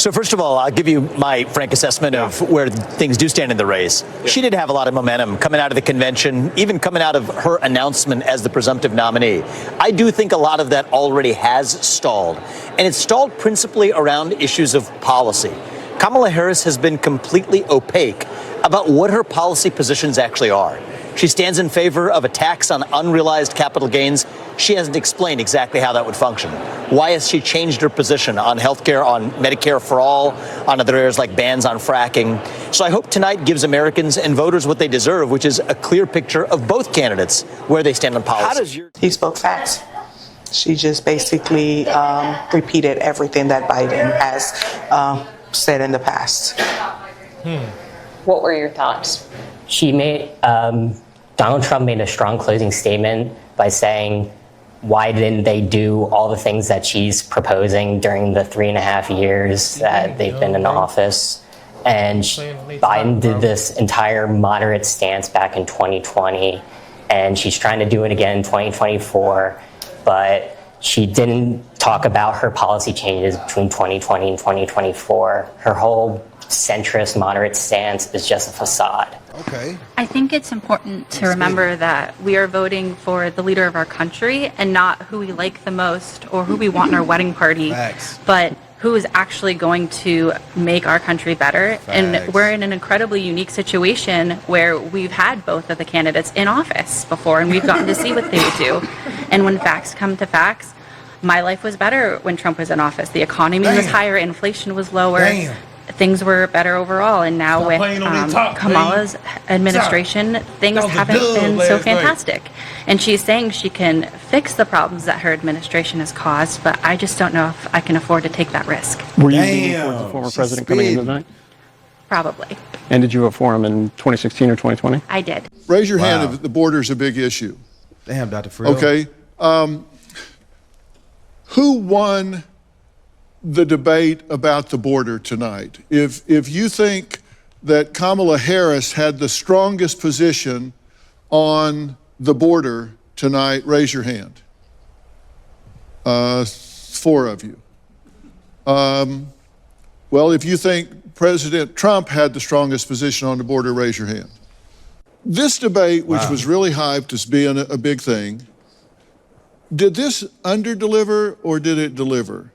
So first of all, I'll give you my frank assessment of where things do stand in the race. She did have a lot of momentum coming out of the convention, even coming out of her announcement as the presumptive nominee. I do think a lot of that already has stalled, and it's stalled principally around issues of policy. Kamala Harris has been completely opaque about what her policy positions actually are. She stands in favor of a tax on unrealized capital gains. She hasn't explained exactly how that would function. Why has she changed her position on health care, on Medicare for all, on other areas like bans on fracking? So I hope tonight gives Americans and voters what they deserve, which is a clear picture of both candidates, where they stand on policy. He spoke facts. She just basically repeated everything that Biden has said in the past. What were your thoughts? Donald Trump made a strong closing statement by saying, why didn't they do all the things that she's proposing during the 3.5 years that they've been in office? And Biden did this entire moderate stance back in 2020, and she's trying to do it again in 2024, but she didn't talk about her policy changes between 2020 and 2024. Her whole centrist, moderate stance is just a facade. Okay. I think it's important to remember that we are voting for the leader of our country and not who we like the most or who we want in our wedding party, but who is actually going to make our country better. And we're in an incredibly unique situation where we've had both of the candidates in office before, and we've gotten to see what they would do. And when facts come to facts, my life was better when Trump was in office. The economy was higher, inflation was lower. Things were better overall, and now with Kamala's administration, things haven't been so fantastic. And she's saying she can fix the problems that her administration has caused, but I just don't know if I can afford to take that risk. Were you leaning towards the former president coming in tonight? Probably. And did you vote for him in 2016 or 2020? I did. Raise your hand if the border's a big issue. Damn, Dr. Frill. Okay. Who won the debate about the border tonight? If you think that Kamala Harris had the strongest position on the border tonight, raise your hand. 4 of you. Well, if you think President Trump had the strongest position on the border, raise your hand. This debate, which was really hyped as being a big thing, did this underdeliver or did it deliver?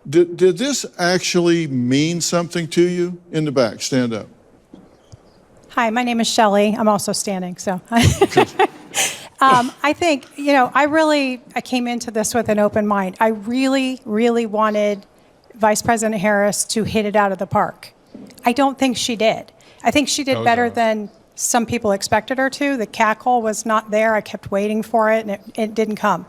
Did this actually mean something to you? In the back, stand up. Hi, my name is Shelley. I'm also standing, so. I think, I came into this with an open mind. I really, really wanted Vice President Harris to hit it out of the park. I don't think she did. I think she did better than some people expected her to. The cackle was not there. I kept waiting for it, and it didn't come.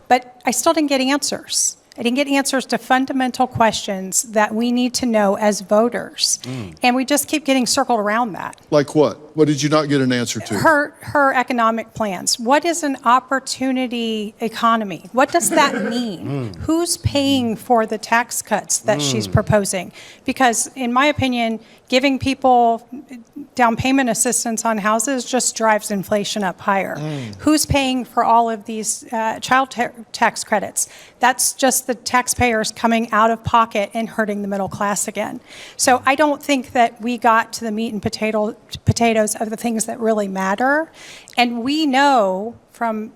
But I still didn't get answers. I didn't get answers to fundamental questions that we need to know as voters. And we just keep getting circled around that. Like what? What did you not get an answer to? Her economic plans. What is an opportunity economy? What does that mean? Who's paying for the tax cuts that she's proposing? Because in my opinion, giving people down payment assistance on houses just drives inflation up higher. Who's paying for all of these child tax credits? That's just the taxpayers coming out of pocket and hurting the middle class again. So I don't think that we got to the meat and potatoes of the things that really matter. And we know from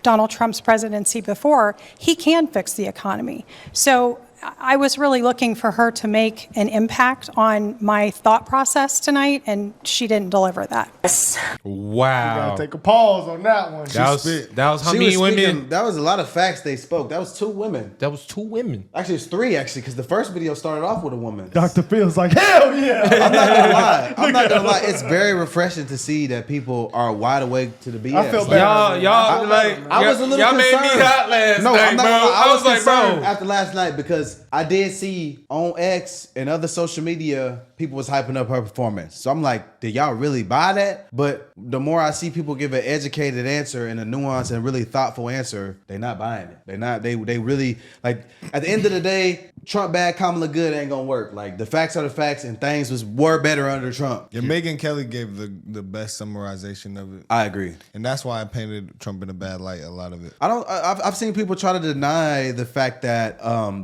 Donald Trump's presidency before, he can fix the economy. So I was really looking for her to make an impact on my thought process tonight, and she didn't deliver that. Wow. You gotta take a pause on that one. That was how many women? That was a lot of facts they spoke. That was 2 women. That was 2 women. Actually, it's 3 because the first video started off with a woman. Dr. Phil's like, hell yeah. I'm not gonna lie. It's very refreshing to see that people are wide awake to the BS. I feel bad. I was a little concerned. made me hot last night, bro. I was like, concerned bro. after last night because I did see on X and other social media people was hyping up her performance. So I'm like, did y'all really buy that? But the more I see people give an educated answer and a nuanced and really thoughtful answer, they not buying it. They really, like, at the end of the day, Trump bad, Kamala good ain't gonna work. Like, the facts are the facts, and things were better under Trump. Yeah, Megyn Kelly gave the best summarization of it. I agree. And that's why I painted Trump in a bad light, a lot of it. I've seen people try to deny the fact that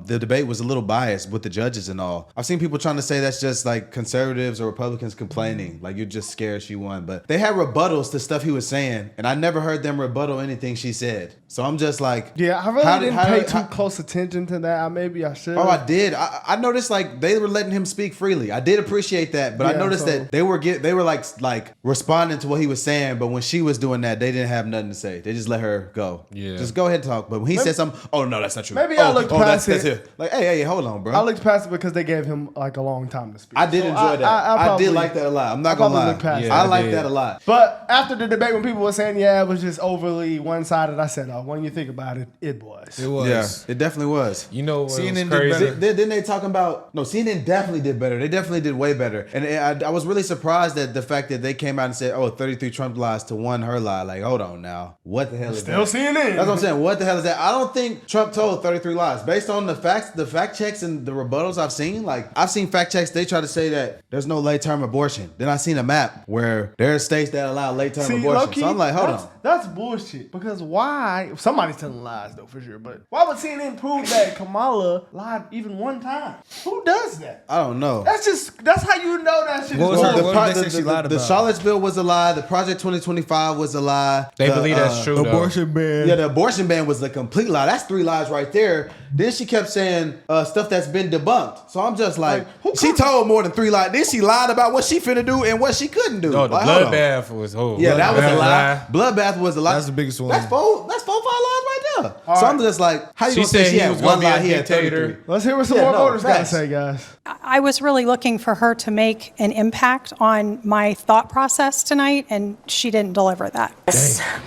the debate was a little biased with the judges and all. I've seen people trying to say that's just like conservatives or Republicans complaining, like you're just scared she won. But they had rebuttals to stuff he was saying, and I never heard them rebuttal anything she said. So I'm just like, yeah, I really didn't pay too close attention to that. Maybe I should. Oh, I did. I noticed like they were letting him speak freely. I did appreciate that, but I noticed that they were like responding to what he was saying. But when she was doing that, they didn't have nothing to say. They just let her go. Yeah, just go ahead and talk. But when he said something, oh no, that's not true. Maybe I looked past it. Like, hey, hold on, bro. I looked past it because they gave him like a long time to speak. I did enjoy that. I did like that a lot. I'm not gonna lie. I like that a lot. But after the debate, when people were saying, yeah, it was just overly one-sided, I said, oh, when you think about it, it was. It was. Yeah, it definitely was. You know, CNN crazy? did better. Then they talking about CNN definitely did better. They definitely did way better. And I was really surprised at the fact that they came out and said, oh, 33 Trump lies to 1 her lie. Like, hold on now. What the hell is Still that? CNN. That's what I'm saying. What the hell is that? I don't think Trump told 33 lies. Based on the facts, the fact checks and the rebuttals I've seen, like I've seen fact checks, they try to say that there's no late-term abortion. Then I seen a map where there are states that allow late-term abortion. Low-key, so I'm like, hold on. That's bullshit. Because why? Somebody's telling lies though, for sure. But why would CNN prove that Kamala lied even one time? Who does that? I don't know. That's how you know that shit. What is was bullshit. what did they say she lied The about? Charlottesville was a lie. The Project 2025 was a lie. They believe that's true. Abortion ban. Yeah, the abortion ban was a complete lie. That's 3 lies right there. Then she kept saying stuff that's been debunked. So I'm just like she told more than 3 lies. Then she lied about what she finna do and what she couldn't do. No, the like, bloodbath was whole. Yeah, that was a lie. Bloodbath was a lie. That's the biggest one. That's 4, 5 lies right there. So I'm just like, how you gonna say she had 1 lie? He had 33. Let's hear what some more voters got to say, guys. I was really looking for her to make an impact on my thought process tonight, and she didn't deliver that.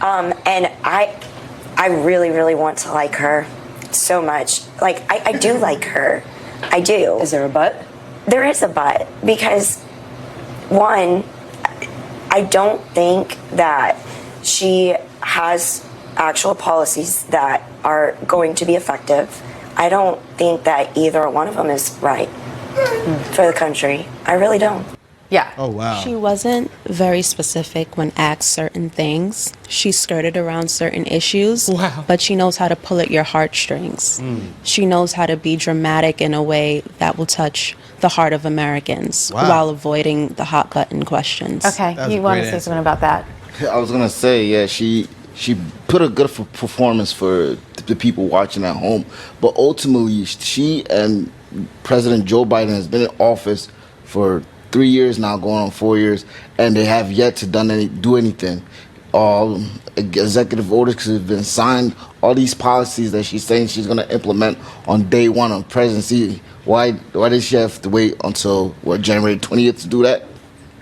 And I really, really want to like her so much. Like, I do like her. I do. Is there a but? There is a but, because one, I don't think that she has actual policies that are going to be effective. I don't think that either one of them is right for the country. I really don't. Yeah. Oh, wow. She wasn't very specific when asked certain things. She skirted around certain issues, but she knows how to pull at your heartstrings. She knows how to be dramatic in a way that will touch the heart of Americans while avoiding the hot button questions. Okay, you want to say something about that? I was gonna say, yeah, she put a good performance for the people watching at home, but ultimately she and President Joe Biden has been in office for 3 years now, going on 4 years, and they have yet to do anything. All executive orders have been signed. All these policies that she's saying she's going to implement on day one of presidency. Why did she have to wait until January 20th to do that?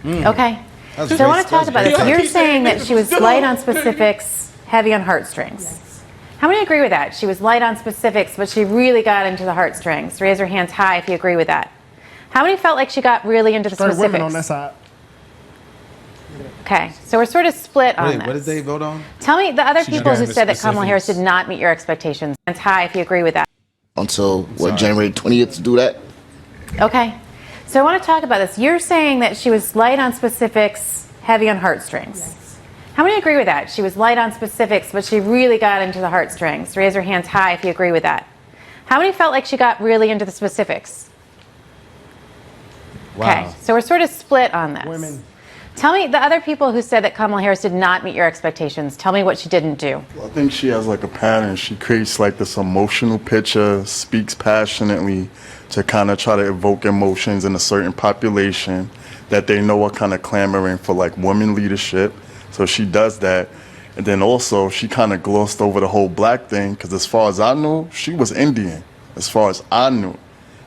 Okay. So I want to talk about this. You're saying that she was light on specifics, heavy on heartstrings. How many agree with that? She was light on specifics, but she really got into the heartstrings. Raise your hands high if you agree with that. How many felt like she got really into the specifics? Women on that side. Okay, so we're sort of split on this. What did they vote on? Tell me the other people who said that Kamala Harris did not meet your expectations. Hands high if you agree with that. Until January 20th to do that? Okay, so I want to talk about this. You're saying that she was light on specifics, heavy on heartstrings. Yes. How many agree with that? She was light on specifics, but she really got into the heartstrings. Raise your hands high if you agree with that. How many felt like she got really into the specifics? Wow. Okay, so we're sort of split on this. Women. Tell me the other people who said that Kamala Harris did not meet your expectations. Tell me what she didn't do. I think she has like a pattern. She creates like this emotional picture, speaks passionately to kind of try to evoke emotions in a certain population that they know are kind of clamoring for like women leadership. So she does that. And then also she kind of glossed over the whole black thing because as far as I know, she was Indian, as far as I knew.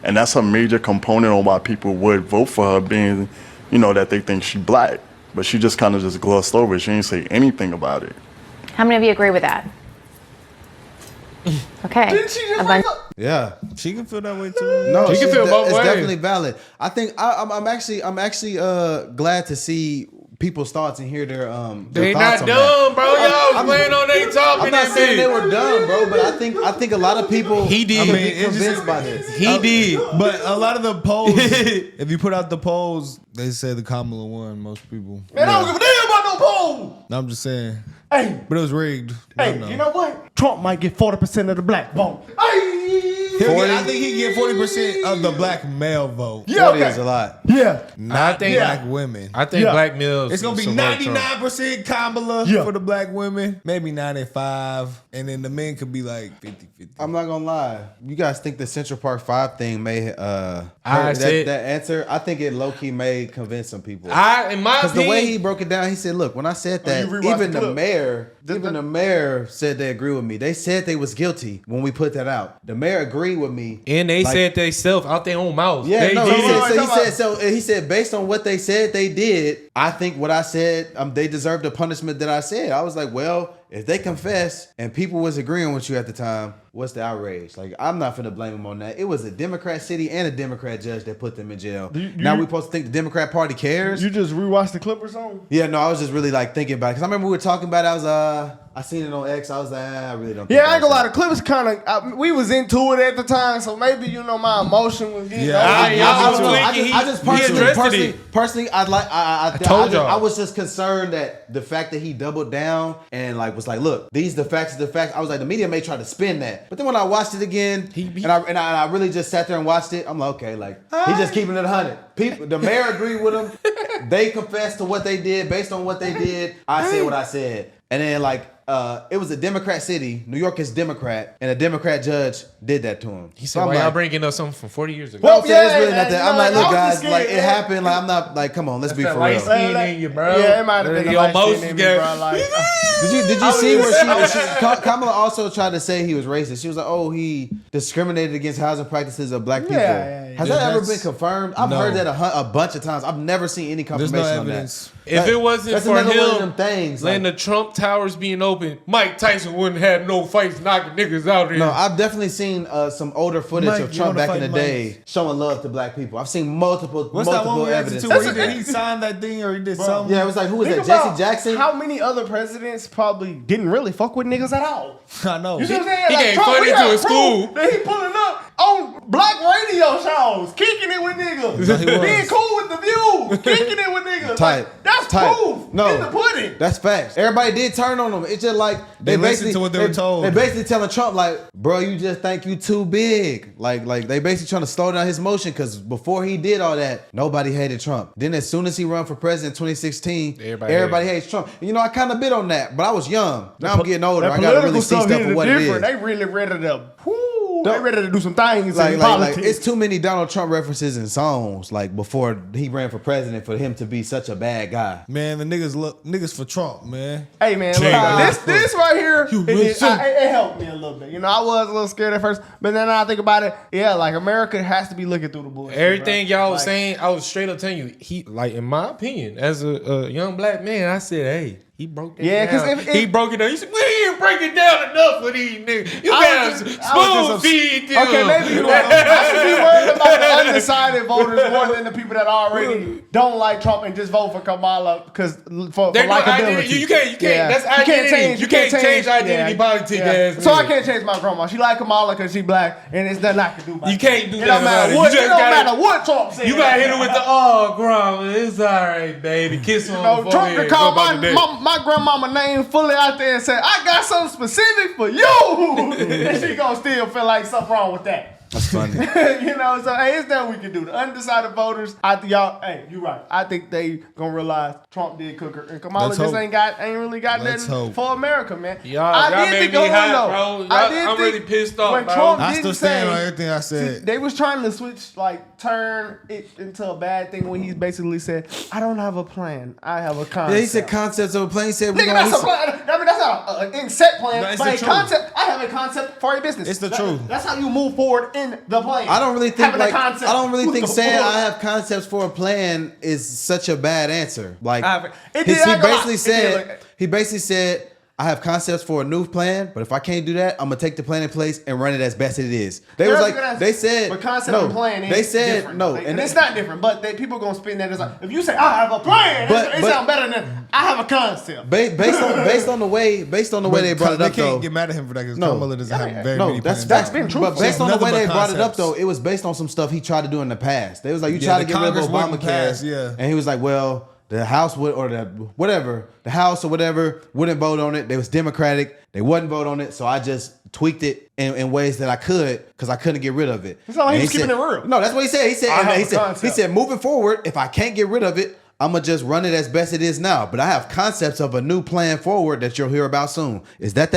And that's a major component on why people would vote for her, being, you know, that they think she black. But she just kind of just glossed over it. She didn't say anything about it. How many of you agree with that? Okay. Didn't she just Yeah, she can feel that way too. No, She can feel both it's ways. definitely valid. I think I'm actually glad to see people's thoughts and hear their They thoughts not on dumb, that. bro. Y'all was playing on they talking. I'm not saying they were dumb, bro, but I think a lot of people He did. can I mean, be convinced by this. He did, but a lot of the polls, if you put out the polls, they say the Kamala won. Most people. Man, I don't give a damn about no poll. No, I'm just saying. Hey, but it was rigged. Hey, you know what? Trump might get 40% of the black vote. I think he get 40% of the black male vote. Yeah, 40 is a lot. Yeah. Not think- black women. I think black males. It's gonna be support Trump. 99% Kamala for the black women, maybe 95, and then the men could be like 50-50. I'm not gonna lie. You guys think the Central Park 5 thing may I hurt said- that answer? I think it low key may convince some people. In my Because the way opinion- he broke it down, he said, "Look, when I said that, you rewatched even the the clip? mayor said they agree with me. They said they was guilty when we put that out. The mayor agreed with me, And they Like- said they self out their own mouth. Yeah, they no, did he it. said, he said based on what they said they did, I think what I said, they deserved the punishment that I said. I was like, well, if they confess and people was agreeing with you at the time, what's the outrage? Like, I'm not finna blame them on that. It was a Democrat city and a Democrat judge that put them in jail. Now we supposed to think the Democrat Party cares? You just rewatched the clip or something? Yeah, no, I was just really like thinking about it. Because I remember we were talking about it. I seen it on X. I was like, I really don't think Yeah, I ain't gonna lie. that's The clip was kind of. We was into it at the time, so maybe my emotion was getting. I just personally, I told y'all. I was just concerned that the fact that he doubled down and like was like, look, these the facts. I was like, the media may try to spin that, but then when I watched it again, and I really just sat there and watched it, I'm like, okay, like he's just keeping it 100. People, the mayor agreed with him. They confessed to what they did. Based on what they did, I said what I said, and then like. It was a Democrat city. New York is Democrat, and a Democrat judge did that to him. He said, "Why y'all bringing up something from 40 years ago?" Well, it's really not that. I'm like, look, guys, like it happened. Like I'm not like, come on, let's be for light real. skin in you, bro. Yeah, it might have been the Your light skin emotions in me, get- bro. Like, Did you see where Kamala also tried to say he was racist? She was like, oh, he discriminated against housing practices of black people. Yeah. Has that ever been confirmed? I've heard that a bunch of times. I've never seen any There's confirmation no on evidence. that. If it wasn't That's for another one of him them things. letting the Trump Towers being open, Mike Tyson wouldn't have no fights knocking niggas out here. No, I've definitely seen some older footage Mike, of you Trump wanna back in the fight Mike? day showing love to black people. I've seen multiple What's that one we evidence. reacted to where he signed that thing or he did something? Yeah, it was like, who was think that? about Jesse Jackson? How many other presidents probably didn't really fuck with niggas at all? I know. You see what I'm saying? He Like, ain't Trump, funny we to got his proof school. that he pulling up on black radio shows, kicking it with niggas, No, he was. being cool with the views, kicking it with niggas. Tight. Like, that's Tight. proof. No. in the pudding. That's facts. Everybody did turn on them. It's just like They listened basically to what they were told. They basically telling Trump like, bro, you just think you too big. Like they basically trying to slow down his motion because before he did all that, nobody hated Trump. Then as soon as he run for president in 2016, everybody hates Trump. And, you know, I kind of bit on that, but I was young. Now I'm getting older. That I gotta really political see stuff stuff hit for it what it is. different. They really ready to. They ready to do some things in Like politics. it's too many Donald Trump references in songs. Like before he ran for president, for him to be such a bad guy. Man, the niggas for Trump, man. Hey man, look, this right here, it helped me a little bit. You know, I was a little scared at first, but then I think about it. Yeah, like America has to be looking through the bullshit. Everything bro. y'all was Like, saying, I was straight up telling you. He, like, in my opinion, as a young black man, I said, hey, he broke that Yeah, 'cause down. if- He broke it down. You said, we didn't break it down enough for these niggas. You I guys was just spoon feed them. Okay, maybe you are. I should be worried about the undecided voters more than the people that already don't like Trump and just vote for Kamala because for They're not likability. identity. You can't. Yeah. That's identity. You can't change identity Yeah. politics. Yeah. Ass So I nigga. can't change my grandma. She like Kamala because she black, and it's nothing I can do. About You can't do it. that It don't about matter it. what. You It just don't gotta- matter what Trump said. You got to hit him with the, oh, grandma, it's all right, baby. Kiss him on the Trump forehead. could call Go about the day. my grandmama name fully out there and say, I got something specific for you. And she gonna still feel like something wrong with that. That's funny. You know, so hey, it's that we can do. The undecided voters, hey, you right. I think they gonna realize Trump did cook her, and Kamala Let's just hope. ain't really got Let's nothing hope. for America, man. Y'all made me hot, bro. I'm really pissed off, when bro. Trump I didn't still stand say- on everything I said. See, they was trying to switch, like turn it into a bad thing when he basically said, "I don't have a plan. I have a concept." Yeah, he said concepts of a plane. He said we Nigga, gonna. that's a plan. I mean, that's not an in-set plan, No, it's but the a truth. concept. I have a concept for a business. It's the truth. That's how you move forward in the plan. I don't really think Having a like concept. I don't really think Who's saying the I have concepts for a plan is such a bad answer. Like It he did, I ain't gonna lie. basically It said did, like- he basically said I have concepts for a new plan, but if I can't do that, I'm gonna take the plan in place and run it as best it is. They was like, they said, but concept no, and plan they is said different. no, and it's not different. But people gonna spin that as like, if you say I have a plan, But- it sounds better than I have a concept. based on the way they brought it up, They though. can't get mad at him for that because Kamala doesn't have very No, many that's plans. been true. But based on the way they brought it up, though, it was based on some stuff he tried to do in the past. They was like, you Yeah, tried to the get rid of Congress wouldn't Obamacare, pass, yeah. and he was like, well, the House would, or the whatever, the House or whatever wouldn't vote on it. They was Democratic. They wouldn't vote on it, so I just tweaked it in ways that I could because I couldn't get rid of it. It's not like And he was keeping said- it real. No, that's what he said. He I have said, a he said, moving forward, if I can't get rid of it, I'm gonna just run it as best it is now. But I have concepts of a new plan forward that you'll hear about soon. Is that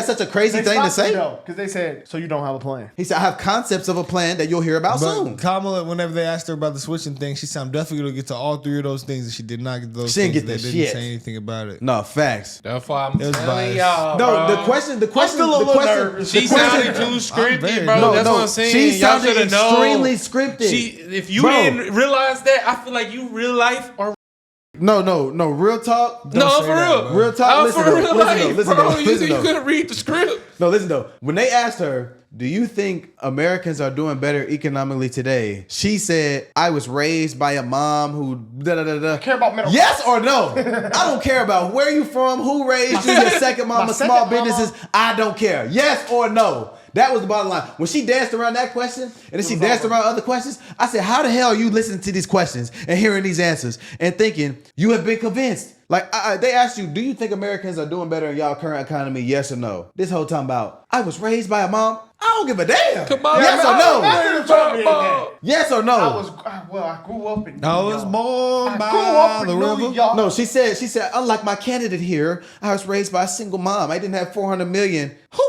such a crazy thing to say? Because they said, so you don't have a plan. He said, I have concepts of a plan that you'll hear about But soon. Kamala, whenever they asked her about the switching thing, she sounded definitely going to get to all three of those things, and she did not get those She didn't things. get the They didn't shit. say anything about it. No, facts. That's why I'm It was telling biased. y'all, No, bro. the question, still a little nervous. She sounded too scripted, bro. No, That's no, what I'm saying. she Y'all sounded should have known. extremely scripted. If you Bro. didn't realize that, I feel like you real life are. No, real talk. No, for real. Real talk. I'm Listen for though, real life, listen bro. though. You Listen though. couldn't read the script. No, listen though. When they asked her, do you think Americans are doing better economically today? She said, I was raised by a mom who da-da-da-da. Care about middle Yes or no? I don't care about where you from, who raised you, your second mama, My small second mama. businesses. I don't care. Yes or no? That was the bottom line. When she danced around that question, and then she danced around other questions, I said, how the hell are you listening to these questions and hearing these answers and thinking you have been convinced? Like, they asked you, do you think Americans are doing better in y'all current economy? Yes or no? This whole time about, I was raised by a mom. I don't give a damn. Yes or no? Yes or no? I grew up in New I was York. born I by grew up in the New river. York. No, she said, unlike my candidate here, I was raised by a single mom. I didn't have 400 million. What?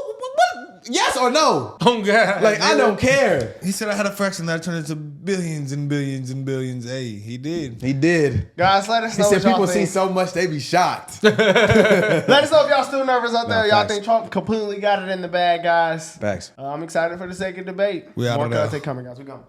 Yes or no? Oh God! Like, I don't care. He said I had a fraction that turned into billions and billions and billions. Hey, he did. He did. Guys, let us He know said what y'all people see think. so much they be shocked. Let us know if y'all still nervous out there. Y'all facts. think Trump completely got it in the bag, guys. Facts. I'm excited for the second debate. We out More of there. content coming, guys. We going.